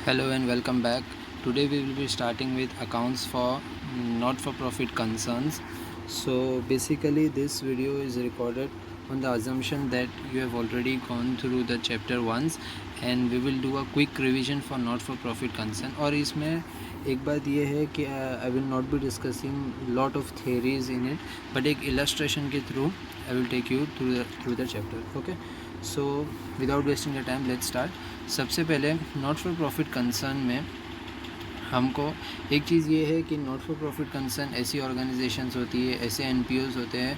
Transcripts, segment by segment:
Hello and welcome back. Today we will be starting with accounts for not-for-profit concerns. So basically this video is recorded on the assumption that you have already gone through the chapter once and we will do a quick revision for not-for-profit concern. और इसमें एक बात ये है कि I will not be discussing lot of theories in it, but एक illustration के through I will take you through the chapter. Okay. So without wasting the time let's start. सबसे पहले नॉट फॉर प्रॉफिट कंसर्न में हमको एक चीज़ ये है कि नॉट फॉर प्रॉफिट कंसर्न ऐसी ऑर्गेनाइजेशंस होती है, ऐसे एनपीओज़ होते हैं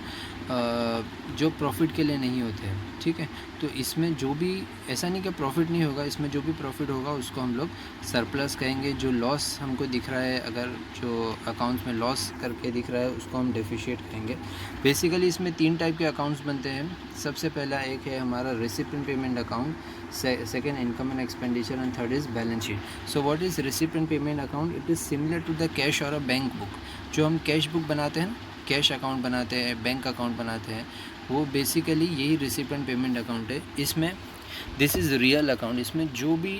जो प्रॉफिट के लिए नहीं होते हैं, ठीक है। तो इसमें जो भी ऐसा नहीं कि प्रॉफिट नहीं होगा, इसमें जो भी प्रॉफिट होगा उसको हम लोग सरप्लस कहेंगे। जो लॉस हमको दिख रहा है, अगर जो अकाउंट्स में लॉस करके दिख रहा है उसको हम डेफिशिएट कहेंगे। बेसिकली इसमें 3 टाइप के अकाउंट्स बनते हैं। सबसे पहला एक है हमारा recipient payment account, second income and expenditure and third is balance sheet. So what is recipient payment account? It is similar to the cash और अ बैंक बुक। जो हम कैश बुक बनाते हैं, कैश अकाउंट बनाते हैं, bank account बनाते हैं, वो बेसिकली यही रिसिपिएंट पेमेंट अकाउंट है। इसमें दिस इज़ रियल अकाउंट। इसमें जो भी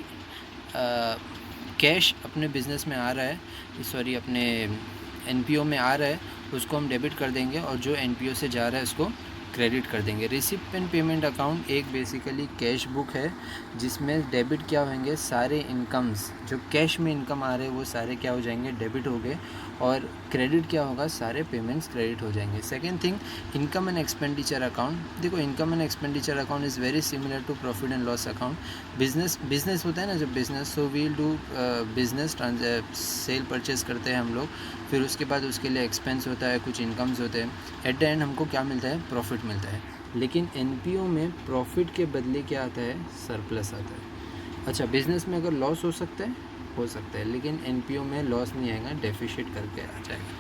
कैश अपने बिज़नेस में आ रहा है, सॉरी अपने एनपीओ में आ रहा है, उसको हम डेबिट कर देंगे और जो एनपीओ से जा रहा है उसको क्रेडिट कर देंगे। रिसिपिएंट पेमेंट अकाउंट एक बेसिकली कैश बुक है जिसमें डेबिट क्या होंगे, सारे इनकम्स जो कैश में इनकम आ रहे हैं वो सारे क्या हो जाएंगे, डेबिट हो गए, और क्रेडिट क्या होगा, सारे पेमेंट्स क्रेडिट हो जाएंगे। Second thing, income and expenditure account. देखो income and expenditure account is very similar to profit and loss account. Business होता है ना, जब business, so we'll do business sale purchase करते हैं हम लोग, फिर उसके बाद उसके लिए एक्सपेंस होता है, कुछ इनकम्स होते हैं, एट द एंड हमको क्या मिलता है, प्रॉफिट मिलता है। लेकिन एनपीओ में प्रॉफिट के बदले क्या आता है, सरप्लस आता है। अच्छा, बिजनेस में अगर लॉस हो सकता है, लेकिन एनपीओ में लॉस नहीं आएगा, डेफिशिट करके आ जाएगा,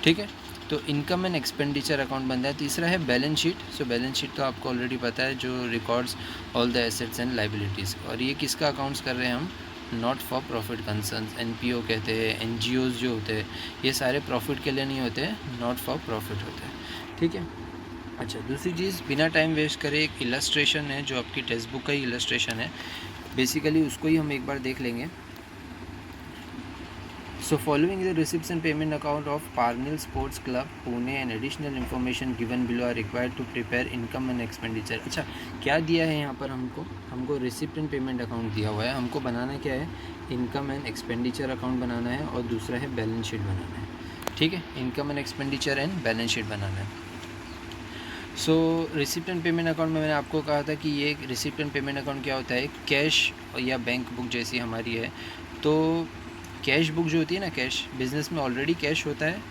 ठीक है। तो इनकम एंड एक्सपेंडिचर अकाउंट बनता है। तीसरा है balance sheet. So balance sheet तो आपको ऑलरेडी पता है, जो records all the assets and liabilities. और ये किसका अकाउंट्स कर रहे हैं हम, not for profit concerns, NPO कहते हैं। एनजीओज़ जो होते हैं ये सारे प्रॉफिट के लिए नहीं होते हैं, नॉट फॉर प्रॉफिट होते हैं, ठीक है। अच्छा, दूसरी चीज़, बिना टाइम वेस्ट करे एक इलस्ट्रेशन है जो आपकी टेक्स्ट बुक का ही इलस्ट्रेशन है, बेसिकली उसको ही हम एक बार देख लेंगे। So following the receipts and payment account of Parnell Sports Club, Pune, and additional information given below are required to prepare income and expenditure। अच्छा, क्या दिया है यहाँ पर हमको रिसिप्ट एंड पेमेंट अकाउंट दिया हुआ है। हमको बनाना क्या है, इनकम एंड एक्सपेंडिचर अकाउंट बनाना है, और दूसरा है बैलेंस शीट बनाना है, ठीक है। Income and expenditure and balance sheet बनाना है। So receipt and payment account में मैंने आपको कहा था कि ये रिसिप्ट एंड पेमेंट अकाउंट क्या होता है, कैश या बैंक बुक जैसी हमारी है। तो कैश बुक जो होती है ना, कैश बिज़नेस में ऑलरेडी कैश होता है।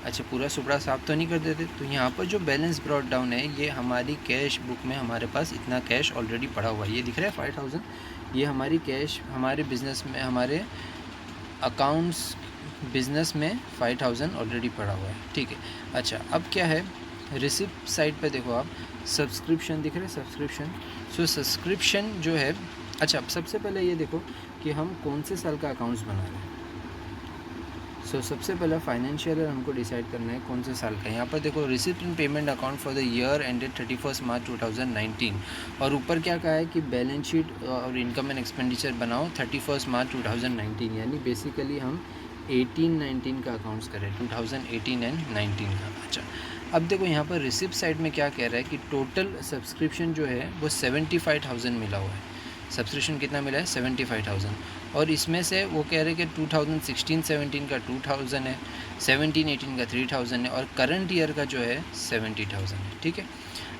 अच्छा, पूरा सुपड़ा साफ तो नहीं कर देते, तो यहाँ पर जो बैलेंस ब्रॉट डाउन है, ये हमारी कैश बुक में हमारे पास इतना कैश ऑलरेडी पड़ा हुआ है, ये दिख रहा है 5000। ये हमारी कैश हमारे बिज़नेस में, हमारे अकाउंट्स बिज़नेस में 5000 ऑलरेडी पड़ा हुआ है, ठीक है। अच्छा, अब क्या है, रिसिप्ट साइड पे देखो आप, सब्सक्रिप्शन दिख रहा है, सब्सक्रिप्शन। सो सब्सक्रिप्शन जो है, अच्छा सबसे पहले ये देखो कि हम कौन से साल का अकाउंट्स बना रहे हैं। सो सबसे पहला फाइनेंशियल ईयर हमको डिसाइड करना है कौन से साल का है। यहाँ पर देखो, receipt and payment account for the year ended 31 मार्च 2019, और ऊपर क्या कहा है कि बैलेंस शीट और इनकम एंड एक्सपेंडिचर बनाओ 31 मार्च 2019, यानी बेसिकली हम 18-19 का अकाउंट्स करें, 2018 एंड 19 का। अच्छा, अब देखो यहाँ पर रिसिप्ट साइड में क्या कह रहा है कि टोटल सब्सक्रिप्शन जो है वो 75,000 मिला हुआ है। सब्सक्रिप्शन कितना मिला है, 75,000, और इसमें से वो कह रहे हैं कि 2016-17 का 2000 है, 17-18 का 3000 है, और करंट ईयर का जो है 70,000 है, ठीक है।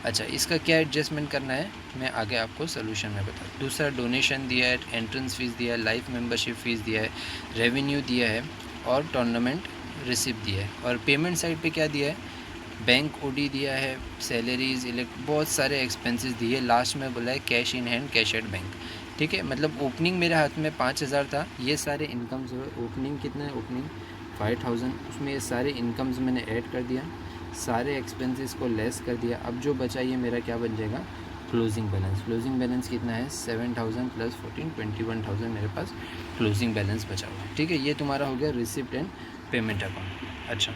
अच्छा, इसका क्या एडजस्टमेंट करना है मैं आगे आपको सोल्यूशन में बता दूँ। दूसरा, डोनेशन दिया है, एंट्रेंस फ़ीस दिया है, लाइफ मेंबरशिप फ़ीस दिया है, रेवेन्यू दिया है, और टूर्नामेंट रिसिप्ट दिया है। और पेमेंट साइड पे क्या दिया है, बैंक ओडी दिया है, सैलरीज, बहुत सारे एक्सपेंसेस दिए। लास्ट में बोला है cash in hand, cash at bank, ठीक है। मतलब ओपनिंग मेरे हाथ में 5000 था, ये सारे इनकम्स जो है, ओपनिंग कितना है, ओपनिंग 5000, उसमें ये सारे इनकम्स मैंने ऐड कर दिया, सारे एक्सपेंसेस को लेस कर दिया। अब जो बचा ये मेरा क्या बन जाएगा, क्लोजिंग बैलेंस। क्लोजिंग बैलेंस कितना है, 7000 + 14, 21,000 मेरे पास क्लोजिंग बैलेंस बचा हुआ है, ठीक है। ये तुम्हारा हो गया रिसिप्ट एंड पेमेंट अकाउंट। अच्छा,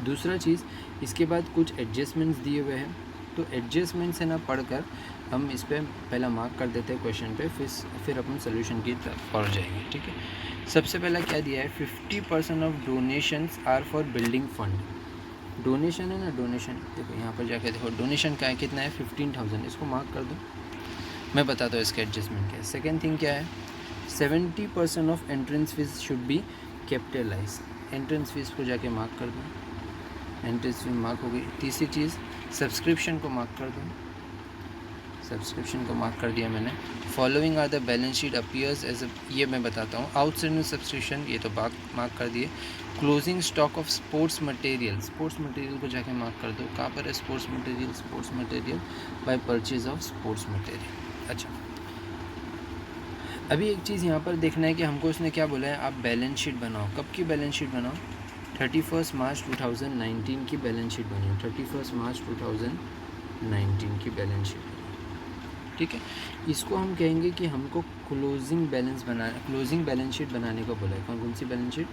दूसरा चीज़, इसके बाद कुछ एडजस्टमेंट्स दिए हुए हैं। तो एडजस्टमेंट से ना पढ़कर हम इस पर पहला मार्क कर देते हैं क्वेश्चन पे, फिर अपन सोल्यूशन की तरफ पढ़ जाएंगे। ठीक है, सबसे पहला क्या दिया है, 50% of donations are for building fund. Donation है ना, डोनेशन देखो यहाँ पर जाके देखो डोनेशन क्या है, कितना है 15,000, इसको मार्क कर दो। मैं बताता हूँ इसका एडजस्टमेंट क्या है। सेकेंड थिंग क्या है, 70% of entrance fees should be capitalize. Entrance fees को जाके मार्क कर दो, एंट्रेंस फीस मार्क हो गई। तीसरी चीज़ सब्सक्रिप्शन को मार्क कर दो, सब्सक्रिप्शन को मार्क कर दिया मैंने। Following are the balance sheet appears as ये मैं बताता हूँ। आउटस्टैंडिंग सब्सक्रिप्शन ये तो मार्क कर दिए। Closing stock of sports material, sports material को जाके मार्क कर दो। कहाँ पर है sports material, sports material by purchase of sports material. अच्छा, अभी एक चीज़ यहाँ पर देखना है कि हमको उसने क्या बोला है, आप बैलेंस शीट बनाओ। कब की बैलेंस शीट बनाओ, 31 मार्च 2019 की बैलेंस शीट बनाओ, 31 मार्च 2019 की बैलेंस शीट। ठीक है, इसको हम कहेंगे कि हमको क्लोजिंग बैलेंस शीट बनाने को बोला है। कौन सी balance sheet,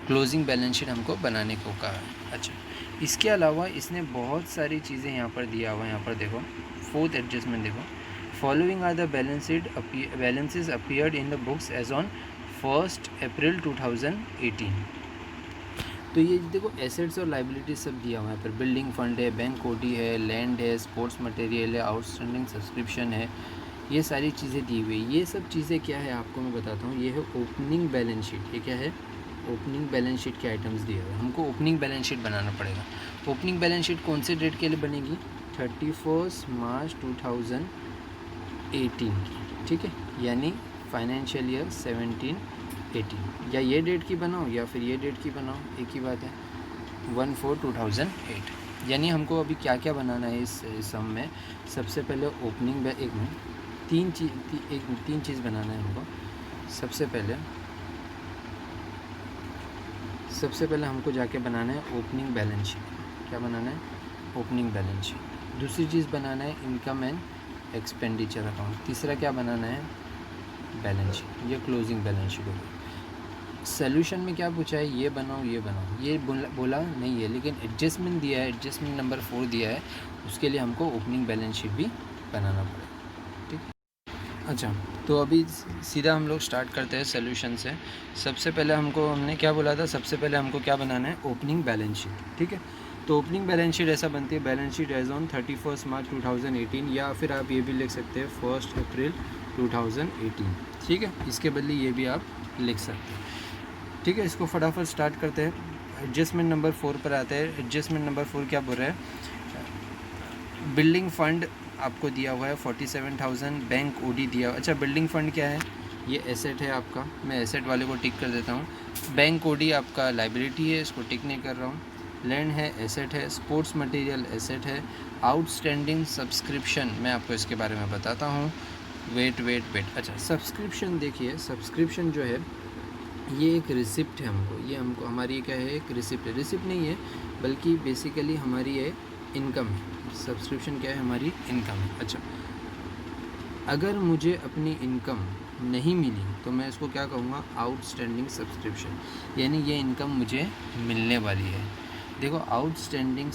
closing balance sheet हमको बनाने को कहा है। अच्छा, इसके अलावा इसने बहुत सारी चीज़ें यहाँ पर दिया हुआ है। यहाँ पर देखो फोर्थ एडजस्टमेंट देखो, following are the balances appeared in the books as on 1st April 2018। तो ये देखो एसेट्स और लाइबिलिटी सब दिया हुआ है। पर बिल्डिंग फंड है, बैंक ओडी है, लैंड है, स्पोर्ट्स मटेरियल है, आउटस्टैंडिंग सब्सक्रिप्शन है, ये सारी चीज़ें दी हुई। ये सब चीज़ें क्या है आपको मैं बताता हूँ। ये है ओपनिंग बैलेंस शीट। ये क्या है, ओपनिंग बैलेंस शीट के आइटम्स दिए हुए। हमको ओपनिंग बैलेंस शीट बनाना पड़ेगा। ओपनिंग बैलेंस शीट कौन से डेट के लिए बनेगी, 31 मार्च 2018 की। ठीक है, यानी फाइनेंशियल ईयर 17-18, या ये डेट की बनाओ या फिर ये डेट की बनाओ, एक ही बात है, 1/4/2008। यानी हमको अभी क्या क्या बनाना है इस सम में। सबसे पहले ओपनिंग एक मिनट, तीन चीज़ बनाना है हमको। सबसे पहले हमको जाके बनाना है ओपनिंग बैलेंस शीट। क्या बनाना है, ओपनिंग बैलेंस शीट। दूसरी चीज़ बनाना है इनकम एंड एक्सपेंडिचर अकाउंट। तीसरा क्या बनाना है, बैलेंस शीट। ये क्लोजिंग बैलेंस शीट होगी। सोल्यूशन में क्या पूछा है, ये बनाओ ये बनाओ, ये बोला नहीं है, लेकिन एडजस्टमेंट दिया है, एडजस्टमेंट नंबर 4 दिया है, उसके लिए हमको ओपनिंग बैलेंस शीट भी बनाना पड़ेगा। ठीक है, अच्छा तो अभी सीधा हम लोग स्टार्ट करते हैं सोल्यूशन से। सबसे पहले हमने क्या बोला था, सबसे पहले हमको क्या बनाना है, ओपनिंग बैलेंस शीट। ठीक है, तो ओपनिंग बैलेंस शीट ऐसा बनती है, बैलेंस शीट एज ऑन 31 मार्च 2018, या फिर आप ये भी लिख सकते हैं 1 अप्रैल 2018। ठीक है, इसके बदले ये भी आप लिख सकते हैं। ठीक है, इसको फटाफट स्टार्ट करते हैं। एडजस्टमेंट नंबर 4 पर आते हैं। एडजस्टमेंट नंबर 4 क्या बोल रहा है, बिल्डिंग फंड आपको दिया हुआ है 47,000, बैंक ओडी दिया। अच्छा, बिल्डिंग फंड क्या है, ये एसेट है आपका, मैं एसेट वाले को टिक कर देता हूँ। बैंक ओडी आपका लाइबिलिटी है, इसको टिक नहीं कर रहा हूँ। लैंड है, एसेट है। स्पोर्ट्स मटेरियल एसेट है। आउटस्टैंडिंग सब्सक्रिप्शन मैं आपको इसके बारे में बताता हूँ। वेट। अच्छा, सब्सक्रिप्शन देखिए, सब्सक्रिप्शन जो है ये एक रिसिप्ट है हमको हमारी क्या है, एक रिसिप्ट है। रिसिप्ट नहीं है बल्कि बेसिकली हमारी है इनकम है। सब्सक्रिप्शन क्या है, हमारी इनकम है। अच्छा, अगर मुझे अपनी इनकम नहीं मिली तो मैं इसको क्या कहूँगा, आउटस्टैंडिंग सब्सक्रिप्शन, यानी ये इनकम मुझे मिलने वाली है। देखो आउटस्टैंडिंग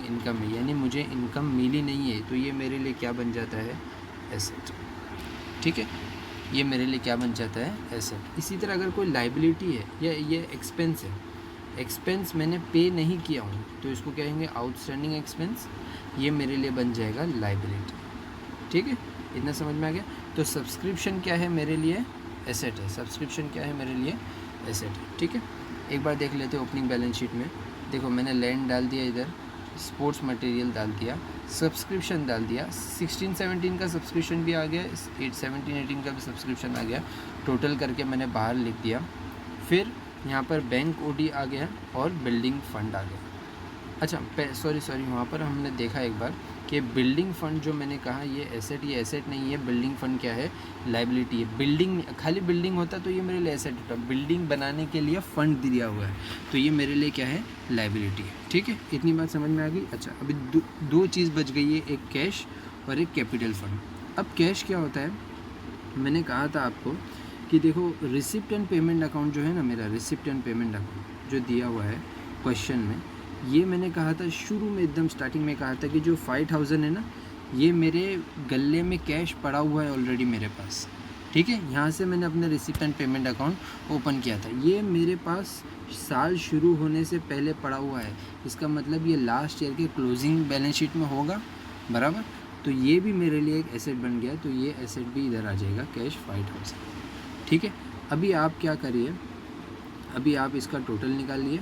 इनकम है, यानी मुझे इनकम मिली नहीं है, तो ये मेरे लिए क्या बन जाता है, एसेट। ठीक है, ये मेरे लिए क्या बन जाता है, एसेट। इसी तरह अगर कोई लाइबिलिटी है या ये एक्सपेंस है, एक्सपेंस मैंने पे नहीं किया हूँ, तो इसको कहेंगे आउटस्टैंडिंग एक्सपेंस, ये मेरे लिए बन जाएगा लाइबिलिटी। ठीक है, इतना समझ में आ गया। तो सब्सक्रिप्शन क्या है मेरे लिए, एसेट है। सब्सक्रिप्शन क्या है मेरे लिए, एसेट है। ठीक है, एक बार देख लेते हैं ओपनिंग बैलेंस शीट में। देखो मैंने लैंड डाल दिया, इधर स्पोर्ट्स मटेरियल डाल दिया, सब्सक्रिप्शन डाल दिया, 16-17 का सब्सक्रिप्शन भी आ गया, 17-18 का भी सब्सक्रिप्शन आ गया, टोटल करके मैंने बाहर लिख दिया। फिर यहाँ पर बैंक ओडी आ गया और बिल्डिंग फंड आ गया। अच्छा सॉरी वहाँ पर हमने देखा एक बार कि बिल्डिंग फ़ंड जो मैंने कहा ये एसेट नहीं है। बिल्डिंग फ़ंड क्या है, लाइबिलिटी है। बिल्डिंग खाली बिल्डिंग होता तो ये मेरे लिए एसेट होता, बिल्डिंग बनाने के लिए फ़ंड दिया हुआ है तो ये मेरे लिए क्या है, लाइबिलिटी है। ठीक है, इतनी बात समझ में आ गई। अच्छा, अभी दो चीज़ बच गई है, एक कैश और एक कैपिटल फ़ंड। अब कैश क्या होता है, मैंने कहा था आपको कि देखो रिसिप्ट एंड पेमेंट अकाउंट जो है ना, मेरा रिसिप्ट एंड पेमेंट अकाउंट जो दिया हुआ है क्वेश्चन में, ये मैंने कहा था शुरू में, एकदम स्टार्टिंग में कहा था कि जो 5000 है ना, ये मेरे गले में कैश पड़ा हुआ है ऑलरेडी मेरे पास, ठीक है। यहाँ से मैंने अपने receipt and payment account open किया था, ये मेरे पास साल शुरू होने से पहले पड़ा हुआ है। इसका मतलब ये लास्ट ईयर के क्लोजिंग बैलेंस शीट में होगा, बराबर। तो ये भी मेरे लिए एक एसेट बन गया, तो ये एसेट भी इधर आ जाएगा, कैश 5000, ठीक है। अभी आप क्या करिए, अभी आप इसका टोटल निकालिए,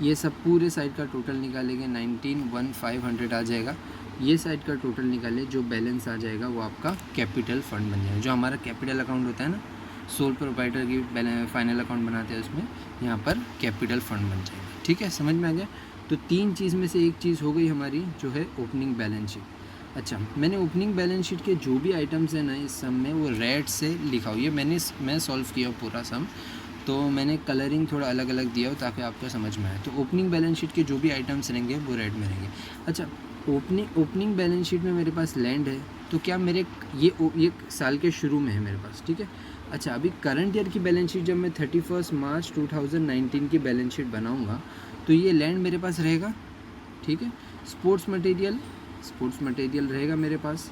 ये सब पूरे साइड का टोटल निकालेंगे, 19,1500 आ जाएगा। ये साइड का टोटल निकालिए, जो बैलेंस आ जाएगा वो आपका कैपिटल फंड बन जाएगा। जो हमारा कैपिटल अकाउंट होता है ना, सोल प्रोप्राइटर की फाइनल अकाउंट बनाते हैं, उसमें यहाँ पर कैपिटल फंड बन जाएगा, ठीक है। समझ में आ गया। तो 3 चीज़ में से एक चीज़ हो गई हमारी, जो है ओपनिंग बैलेंस शीट। अच्छा, मैंने ओपनिंग बैलेंस शीट के जो भी आइटम्स हैं ना इस सम में, वो रेड से लिखा हो, ये मैं सॉल्व किया पूरा सम, तो मैंने कलरिंग थोड़ा अलग अलग दिया हो ताकि आपको समझ में आए। तो ओपनिंग बैलेंस शीट के जो भी आइटम्स रहेंगे वो रेड में रहेंगे। अच्छा, ओपनिंग बैलेंस शीट में मेरे पास लैंड है, तो क्या मेरे ये साल के शुरू में है मेरे पास, ठीक है। अच्छा, अभी करंट ईयर की बैलेंस शीट जब मैं 31 मार्च 2019 की बैलेंस शीट बनाऊंगा, तो ये लैंड मेरे पास रहेगा, ठीक है। स्पोर्ट्स मटेरियल रहेगा मेरे पास,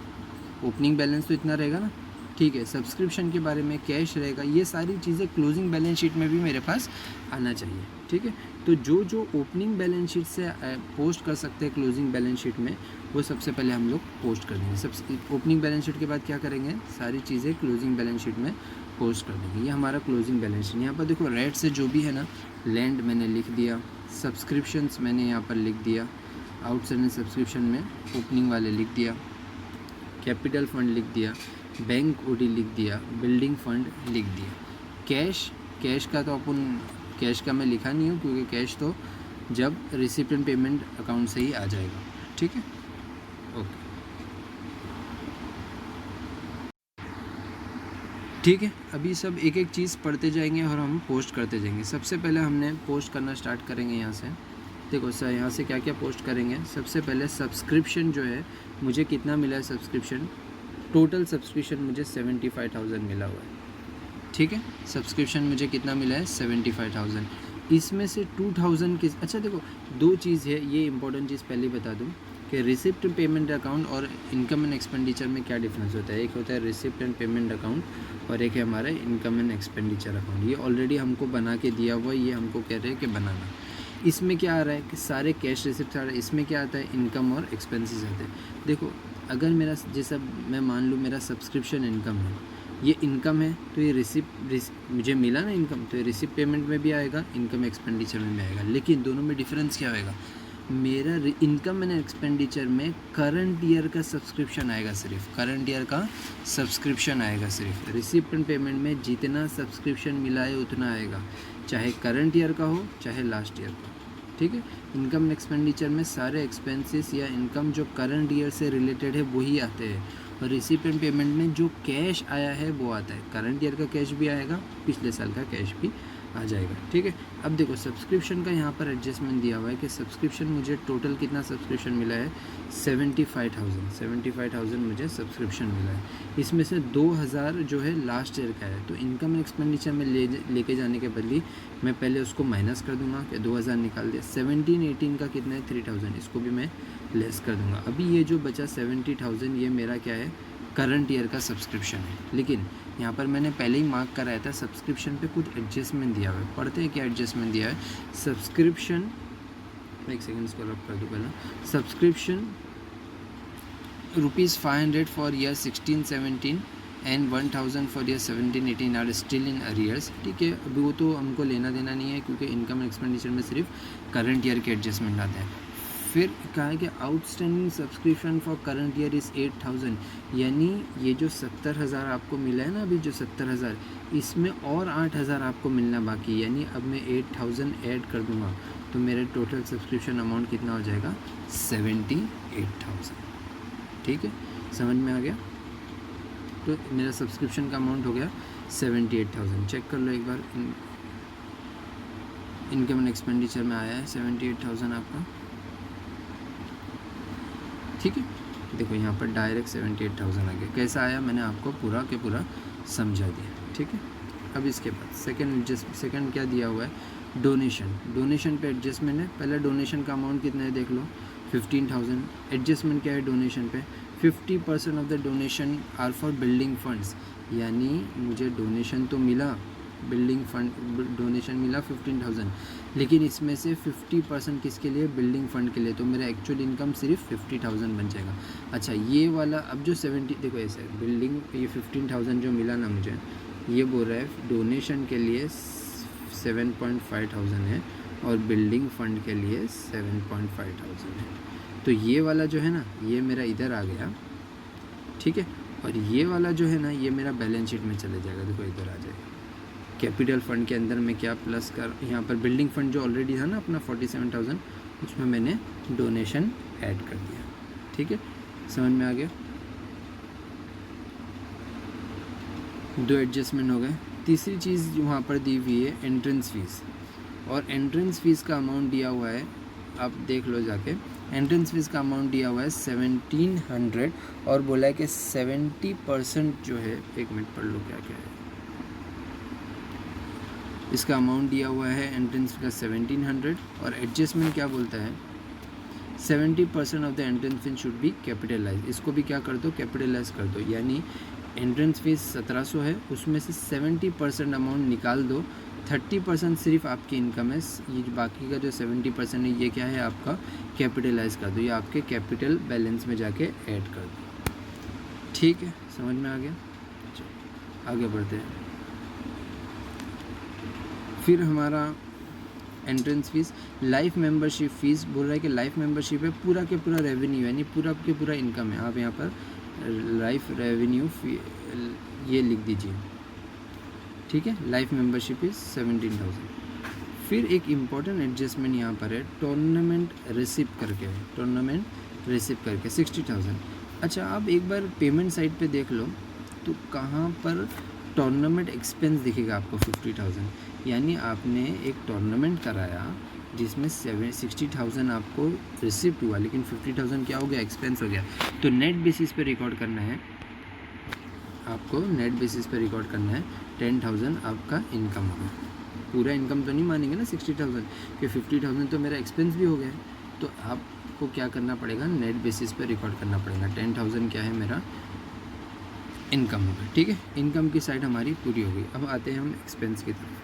ओपनिंग बैलेंस तो इतना रहेगा ना, ठीक है। सब्सक्रिप्शन के बारे में कैश रहेगा, ये सारी चीज़ें क्लोजिंग बैलेंस शीट में भी मेरे पास आना चाहिए, ठीक है। तो जो ओपनिंग बैलेंस शीट से पोस्ट कर सकते हैं क्लोजिंग बैलेंस शीट में, वो सबसे पहले हम लोग पोस्ट कर देंगे। ओपनिंग बैलेंस शीट के बाद क्या करेंगे, सारी चीज़ें क्लोजिंग बैलेंस शीट में पोस्ट कर देंगे। ये हमारा क्लोजिंग बैलेंस शीट। यहाँ पर देखो रेड से जो भी है ना, लैंड मैंने लिख दिया, सब्सक्रिप्शंस मैंने यहाँ पर लिख दिया, आउटस्टैंडिंग सब्सक्रिप्शन में ओपनिंग वाले लिख दिया, कैपिटल फंड लिख दिया, बैंक ओडी लिख दिया, बिल्डिंग फंड लिख दिया। कैश का तो कैश का मैं लिखा नहीं हूँ, क्योंकि कैश तो जब रिसिप्ट एंड पेमेंट अकाउंट से ही आ जाएगा, ठीक है। ओके, ठीक है। अभी सब एक एक चीज़ पढ़ते जाएंगे और हम पोस्ट करते जाएंगे। सबसे पहले हमने पोस्ट करना स्टार्ट करेंगे यहाँ से। देखो सर, यहाँ से क्या क्या पोस्ट करेंगे। सबसे पहले सब्सक्रिप्शन जो है, मुझे कितना मिला है सब्सक्रिप्शन, टोटल सब्सक्रिप्शन मुझे 75,000 मिला हुआ है, ठीक है। सब्सक्रिप्शन मुझे कितना मिला है, 75,000। इसमें से 2,000 किस, अच्छा देखो 2 चीज़ है, ये इंपॉर्टेंट चीज़ पहले बता दूँ कि रिसिप्ट पेमेंट अकाउंट और इनकम एंड एक्सपेंडिचर में क्या डिफरेंस होता है। एक होता है रिसिप्ट एंड पेमेंट अकाउंट और एक है हमारा इनकम एंड एक्सपेंडिचर अकाउंट। ये ऑलरेडी हमको बना के दिया हुआ है, ये हमको कह रहे हैं कि बनाना। इसमें क्या आ रहा है कि सारे कैश रिसिप्ट आ रहा है, इसमें क्या आता है, इनकम और एक्सपेंसेस आते हैं। देखो, अगर मेरा जैसा मैं मान लूँ मेरा सब्सक्रिप्शन इनकम है, ये इनकम है, तो ये रिसिप्ट मुझे मिला ना इनकम, तो ये रिसिप्ट पेमेंट में भी आएगा, इनकम एक्सपेंडिचर में भी आएगा। लेकिन दोनों में डिफरेंस क्या होएगा, मेरा इनकम एंड एक्सपेंडिचर में करंट ईयर का सब्सक्रिप्शन आएगा, सिर्फ करंट ईयर का सब्सक्रिप्शन आएगा सिर्फ। रिसिप्ट एंड पेमेंट में जितना सब्सक्रिप्शन मिला है उतना आएगा, चाहे करंट ईयर का हो चाहे लास्ट ईयर का, ठीक है। इनकम एंड एक्सपेंडिचर में सारे एक्सपेंसेस या इनकम जो करंट ईयर से रिलेटेड है वही आते हैं, और रिसिप्ट एंड पेमेंट में जो कैश आया है वो आता है। करंट ईयर का कैश भी आएगा, पिछले साल का कैश भी आ जाएगा, ठीक है। अब देखो सब्सक्रिप्शन का यहाँ पर एडजस्टमेंट दिया हुआ है कि सब्सक्रिप्शन मुझे टोटल कितना सब्सक्रिप्शन मिला है, 75,000 मुझे सब्सक्रिप्शन मिला है। इसमें से 2,000 जो है लास्ट ईयर का है, तो इनकम एंड एक्सपेंडिचर में लेके जाने के बदले मैं पहले उसको माइनस कर दूंगा कि 2,000 निकाल दिया। 17-18 का कितना है, 3,000, इसको भी मैं लेस कर दूंगा। अभी ये जो बचा 70,000, ये मेरा क्या है, करंट ईयर का सब्सक्रिप्शन है। लेकिन यहाँ पर मैंने पहले ही मार्क कराया था, सब्सक्रिप्शन पे कुछ एडजस्टमेंट दिया हुआ है। पढ़ते हैं क्या एडजस्टमेंट दिया है। सब्सक्रिप्शन, एक सेकेंड इसको रब कर दूँ पहले। Subscription ₹500 for year 16-17 and 1,000 for year 17-18 are still in arrears, ठीक है। अभी वो तो हमको लेना देना नहीं है, क्योंकि इनकम एक्सपेंडिचर में सिर्फ करंट ईयर के एडजस्टमेंट आते हैं। फिर कहा है कि outstanding subscription for current year is 8,000, यानी ये जो 70,000 आपको मिला है ना, अभी जो 70,000, इसमें और 8,000 आपको मिलना बाकी, यानी अब मैं 8,000 ऐड कर दूंगा, तो मेरे टोटल सब्सक्रिप्शन अमाउंट कितना हो जाएगा, 78,000, ठीक है। समझ में आ गया। तो मेरा सब्सक्रिप्शन का अमाउंट हो गया 78,000। चेक कर लो एक बार, इनकम एंड एक्सपेंडिचर में आया है 78,000 आपका, ठीक है। देखो यहाँ पर डायरेक्ट 78,000 आ गया। कैसा आया, मैंने आपको पूरा के पूरा समझा दिया, ठीक है। अब इसके बाद सेकंड क्या दिया हुआ है, डोनेशन पे एडजस्टमेंट है। पहले डोनेशन का अमाउंट कितना है देख लो, 15,000। एडजस्टमेंट क्या है डोनेशन पे, 50% of the donation are for building funds, यानी मुझे डोनेशन तो मिला, बिल्डिंग फंड डोनेशन मिला 15,000, लेकिन इसमें से 50% किसके लिए, बिल्डिंग फंड के लिए, तो मेरा एक्चुअल इनकम सिर्फ 50,000 बन जाएगा। अच्छा ये वाला अब जो 70 देखो ऐसे बिल्डिंग ये 15,000 जो मिला ना मुझे, ये बोल रहा है डोनेशन के लिए 7,500 है और बिल्डिंग फंड के लिए 7,500 है। तो ये वाला जो है ना ये मेरा इधर आ गया, ठीक है, और ये वाला जो है ना ये मेरा बैलेंस शीट में चले जाएगा, देखो इधर आ जाएगा। कैपिटल फ़ंड के अंदर मैं क्या प्लस कर, यहाँ पर बिल्डिंग फ़ंड जो ऑलरेडी था ना अपना 47,000, उसमें मैंने डोनेशन ऐड कर दिया, ठीक है, समझ में आ गया। दो एडजस्टमेंट हो गए। तीसरी चीज़ वहाँ पर दी हुई है एंट्रेंस फ़ीस, और एंट्रेंस फ़ीस का अमाउंट दिया हुआ है, आप देख लो जाके, एंट्रेंस फ़ीस का अमाउंट दिया हुआ है 1700, और बोला है कि 70% जो है, एक मिनट पढ़ लो क्या क्या है, इसका अमाउंट दिया हुआ है एंट्रेंस का 1700, और एडजस्टमेंट क्या बोलता है 70% of the entrance fees should be capitalize, इसको भी क्या कर दो कैपिटलाइज कर दो, यानी एंट्रेंस फीस 1700 है, उसमें से 70% अमाउंट निकाल दो, 30% सिर्फ आपकी इनकम है, ये बाकी का जो 70% है ये क्या है आपका कैपिटलाइज कर दो, ये आपके कैपिटल बैलेंस में जाके ऐड कर दो, ठीक है, समझ में आ गया। चलो आगे बढ़ते हैं। फिर हमारा entrance fees, life membership fees बोल रहा है कि लाइफ मेंबरशिप है पूरा के पूरा रेवेन्यू, यानी पूरा के पूरा इनकम है, आप यहाँ पर लाइफ रेवेन्यू ये लिख दीजिए, ठीक है, लाइफ मेंबरशिप इज़ 17,000। फिर एक इम्पॉर्टेंट एडजस्टमेंट यहाँ पर है टूर्नामेंट रिसिप्ट करके, टूर्नामेंट रिसिप्ट करके 60,000। अच्छा आप एक बार पेमेंट साइट पे देख लो तो कहाँ पर टूर्नामेंट एक्सपेंस दिखेगा आपको 50,000, यानी आपने एक टूर्नामेंट कराया जिसमें 60,000 आपको रिसिप्ट हुआ, लेकिन 50,000 क्या हो गया एक्सपेंस हो गया, तो नेट बेसिस पे रिकॉर्ड करना है आपको, नेट बेसिस पे रिकॉर्ड करना है 10,000 आपका इनकम होगा, पूरा इनकम तो नहीं मानेंगे ना 60,000, कि 50,000 तो मेरा एक्सपेंस भी हो गया है, तो आपको क्या करना पड़ेगा नेट बेसिस पे रिकॉर्ड करना पड़ेगा, 10,000 क्या है मेरा इनकम होगा, ठीक है, इनकम की साइड हमारी पूरी हो गई। अब आते हैं हम एक्सपेंस की तरफ।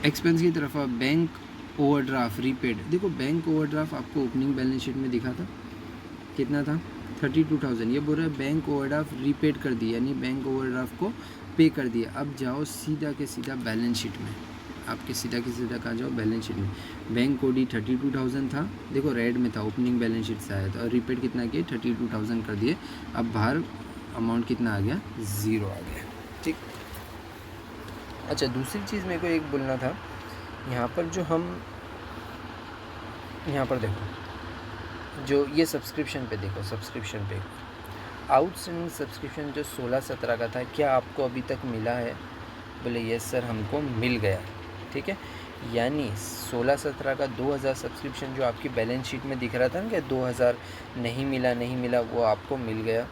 एक्सपेंस की तरफ आप बैंक ओवरड्राफ्ट रीपेड, देखो बैंक ओवरड्राफ्ट आपको ओपनिंग बैलेंस शीट में दिखा था कितना था 32,000, ये बोल रहा है बैंक ओवरड्राफ्ट रीपेड कर दिया, यानी बैंक ओवरड्राफ्ट को पे कर दिया। अब जाओ सीधा के सीधा बैलेंस शीट में, आपके सीधा के सीधा कहाँ जाओ बैलेंस शीट में, बैंक ओडी 32,000 था, देखो रेड में था, ओपनिंग बैलेंस शीट से आया था, और रीपेड कितना किए 32,000 कर दिए, अब बाहर अमाउंट कितना आ गया 0 आ गया, ठीक। अच्छा दूसरी चीज़ मेरे को एक बोलना था, यहाँ पर जो हम यहाँ पर देखो जो ये सब्सक्रिप्शन पे देखो, सब्सक्रिप्शन पे आउटस्टैंडिंग सब्सक्रिप्शन जो 16-17 का था, क्या आपको अभी तक मिला है, बोले यस सर हमको मिल गया, ठीक है, यानी 16-17 का 2,000 सब्सक्रिप्शन जो आपकी बैलेंस शीट में दिख रहा था ना कि 2,000 नहीं मिला, वो आपको मिल गया,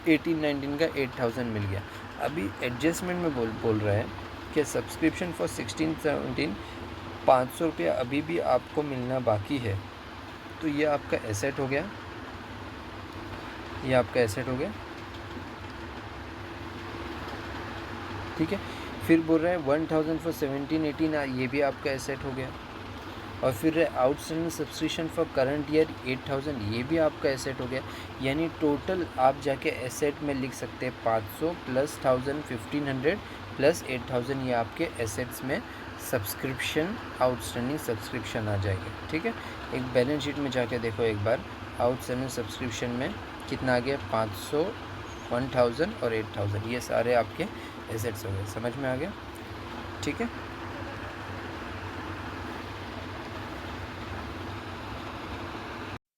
18-19 का 8,000 मिल गया। अभी एडजस्टमेंट में बोल रहा है कि सब्सक्रिप्शन फॉर 16-17 500 रुपया अभी भी आपको मिलना बाकी है, तो ये आपका एसेट हो गया, ये आपका एसेट हो गया, ठीक है। फिर बोल रहे हैं 1,000 फॉर 17-18, ये भी आपका एसेट हो गया, और फिर outstanding subscription for current year 8,000, ये भी आपका एसेट हो गया, यानी टोटल आप जाके एसेट में लिख सकते हैं 500 प्लस 1,000 1,500 प्लस 8,000, ये आपके एसेट्स में सब्सक्रिप्शन आउटस्टैंडिंग सब्सक्रिप्शन आ जाएगी, ठीक है। एक बैलेंस शीट में जाके देखो एक बार, आउटस्टैंडिंग सब्सक्रिप्शन में कितना आ गया 500 1,000 और 8,000, ये सारे आपके एसेट्स हो गए, समझ में आ गया, ठीक है।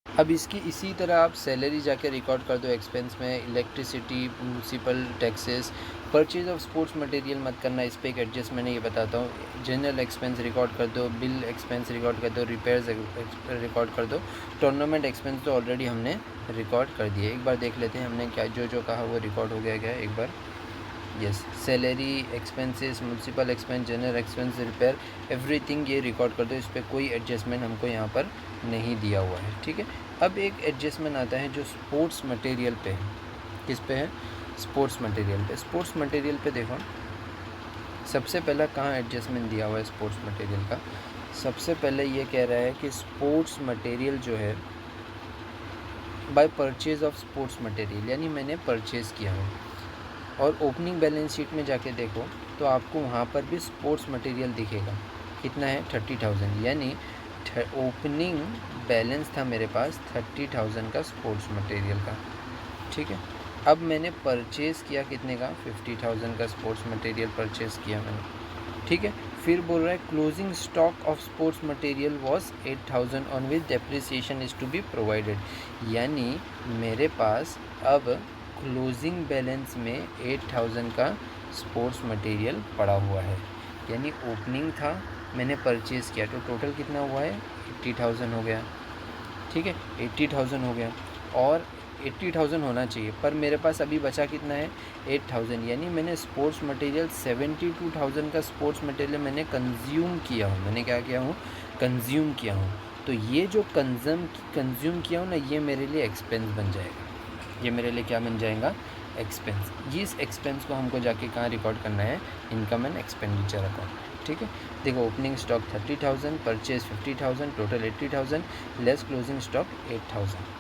अब इसकी इसी तरह आप सैलरी जाके रिकॉर्ड कर दो एक्सपेंस में, electricity municipal taxes, purchase of sports material मत करना, इस पर एक एडजस्टमेंट ये बताता हूँ, जनरल एक्सपेंस रिकॉर्ड कर दो, बिल एक्सपेंस रिकॉर्ड कर दो, रिपेयर्स रिकॉर्ड कर दो, टूर्नामेंट एक्सपेंस तो ऑलरेडी हमने रिकॉर्ड कर दिए, एक बार देख लेते हैं हमने क्या जो कहा वो रिकॉर्ड हो गया क्या, एक बार yes, salary, expenses, municipal expense, general expense, repair, everything ये रिकॉर्ड कर दो। इस पर कोई एडजस्टमेंट हमको यहाँ पर नहीं दिया हुआ है, ठीक है। अब एक एडजस्टमेंट आता है जो स्पोर्ट्स मटेरियल पे है। किस पे है? स्पोर्ट्स मटेरियल पे। स्पोर्ट्स मटेरियल पे देखो, सबसे पहला कहाँ एडजस्टमेंट दिया हुआ है स्पोर्ट्स मटेरियल का। सबसे पहले ये कह रहा है कि स्पोर्ट्स मटेरियल जो है by purchase of sports material, यानी मैंने परचेज़ किया है। और ओपनिंग बैलेंस शीट में जाके देखो तो आपको वहाँ पर भी स्पोर्ट्स मटेरियल दिखेगा। कितना है? 30,000, यानी ओपनिंग बैलेंस था मेरे पास 30,000 का स्पोर्ट्स मटेरियल का, ठीक है। अब मैंने परचेज़ किया कितने का? 50,000 का स्पोर्ट्स मटेरियल परचेज़ किया मैंने, ठीक है। फिर बोल रहा है closing stock of sports material was 8,000 on which depreciation is to be provided, यानी मेरे पास अब क्लोजिंग बैलेंस में 8,000 का स्पोर्ट्स मटेरियल पड़ा हुआ है। यानी ओपनिंग था, मैंने परचेज़ किया, तो टोटल कितना हुआ है? 80,000 हो गया, ठीक है। 80,000 हो गया और 80,000 होना चाहिए, पर मेरे पास अभी बचा कितना है? 8,000, यानी मैंने स्पोर्ट्स मटेरियल 72,000 का स्पोर्ट्स मटेरियल मैंने कंज्यूम किया हूँ। मैंने क्या किया हूँ? कंज्यूम किया हूँ। तो ये जो कंज्यूम किया हूँ ना, ये मेरे लिए एक्सपेंस बन जाएगा। ये मेरे लिए क्या बन जाएगा? एक्सपेंस। इस एक्सपेंस को हमको जाके कहाँ रिकॉर्ड करना है? इनकम एंड एक्सपेंडिचर अकाउंट, ठीक है। देखो, opening stock 30,000, purchase 50,000, total 80,000, less closing stock 8,000,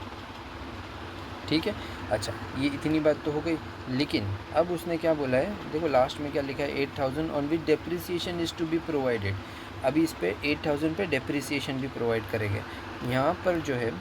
ठीक है। अच्छा, ये इतनी बात तो हो गई, लेकिन अब उसने क्या बोला है? देखो लास्ट में क्या लिखा है? 8,000 on which depreciation is to be provided. अभी इस पे 8,000 पे डेप्रिसिएशन भी प्रोवाइड करेंगे। यहाँ पर जो है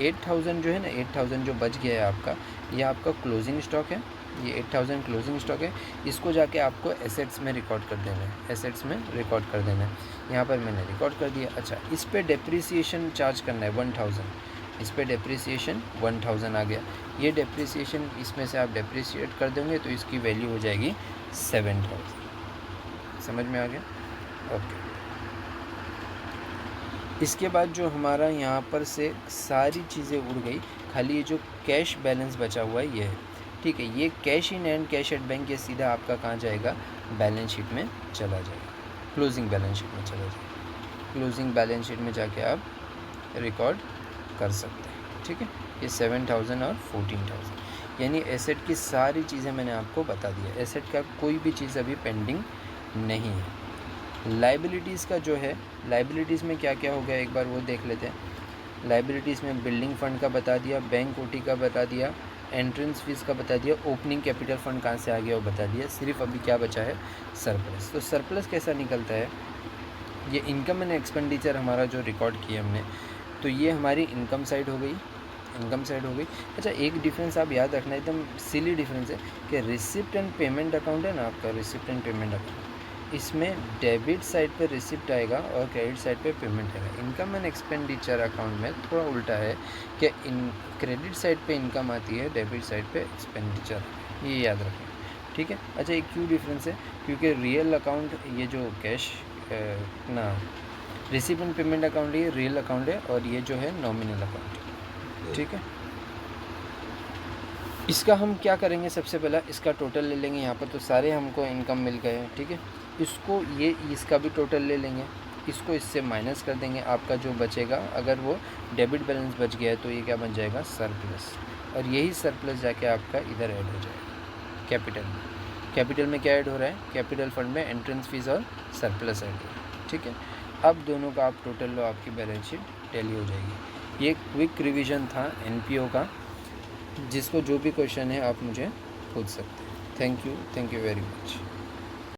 8,000 जो है ना, 8,000 जो बच गया है आपका, ये आपका क्लोजिंग स्टॉक है। ये 8,000 क्लोजिंग स्टॉक है। इसको जाके आपको एसेट्स में रिकॉर्ड कर देना है, एसेट्स में रिकॉर्ड कर देना है। यहाँ पर मैंने रिकॉर्ड कर दिया। अच्छा, इस पर डेप्रिसिएशन चार्ज करना है 1,000। इस पर डेप्रिसिएशन 1,000 आ गया। ये डेप्रिसिएशन इसमें से आप डेप्रिसिएट कर देंगे तो इसकी वैल्यू हो जाएगी 7,000। समझ में आ गया? ओके। इसके बाद जो हमारा यहाँ पर से सारी चीज़ें उड़ गई, खाली ये जो कैश बैलेंस बचा हुआ है ये है, ठीक है। ये cash in and cash at bank, ये सीधा आपका कहाँ जाएगा? बैलेंस शीट में चला जाएगा, क्लोजिंग बैलेंस शीट में चला जाएगा। क्लोजिंग बैलेंस शीट में जाके आप रिकॉर्ड कर सकते हैं, ठीक है। ये 7,000 और 14,000, यानी एसेट की सारी चीज़ें मैंने आपको बता दिया। एसेट का कोई भी चीज़ अभी पेंडिंग नहीं है। लाइबिलिटीज़ का जो है, लाइबिलिटीज़ में क्या क्या हो गया एक बार वो देख लेते हैं। लाइबिलिटीज़ में बिल्डिंग फ़ंड का बता दिया, बैंक ओटी का बता दिया, एंट्रेंस फीस का बता दिया, ओपनिंग कैपिटल फ़ंड कहाँ से आ गया वो बता दिया। सिर्फ अभी क्या बचा है? सरप्लस। तो सरप्लस कैसा निकलता है? ये इनकम एंड एक्सपेंडिचर हमारा जो रिकॉर्ड किया हमने, तो ये हमारी इनकम साइड हो गई, इनकम साइड हो गई। अच्छा, एक डिफरेंस आप याद रखना, एकदम सिली डिफरेंस है कि रिसिप्ट एंड पेमेंट अकाउंट है ना आपका, रिसिप्ट एंड पेमेंट अकाउंट, इसमें डेबिट साइड पे रिसिप्ट आएगा और क्रेडिट साइड पे पेमेंट आएगा। इनकम एंड एक्सपेंडिचर अकाउंट में थोड़ा उल्टा है कि क्रेडिट साइड पे इनकम आती है, डेबिट साइड पे एक्सपेंडिचर, ये याद रखें, ठीक है। अच्छा, एक क्यों डिफरेंस है? क्योंकि रियल अकाउंट, ये जो कैश ना रिसिप्ट एंड पेमेंट अकाउंट, ये रियल अकाउंट है और ये जो है नॉमिनल अकाउंट, ठीक है। इसका हम क्या करेंगे? सबसे पहला इसका टोटल ले लेंगे। यहाँ पर तो सारे हमको इनकम मिल गए हैं, ठीक है। इसको ये इसका भी टोटल ले लेंगे, इसको इससे माइनस कर देंगे। आपका जो बचेगा, अगर वो डेबिट बैलेंस बच गया है तो ये क्या बन जाएगा? सरप्लस। और यही सरप्लस जाके आपका इधर ऐड हो जाएगा कैपिटल में। कैपिटल में क्या ऐड हो रहा है? कैपिटल फंड में एंट्रेंस फीस और सरप्लस ऐड हो रहा है, ठीक है। अब दोनों का आप टोटल लो, आपकी बैलेंस शीट टैली हो जाएगी। ये क्विक रिवीजन था एनपीओ का। जिसको जो भी क्वेश्चन है आप मुझे पूछ सकते हैं। Thank you very much.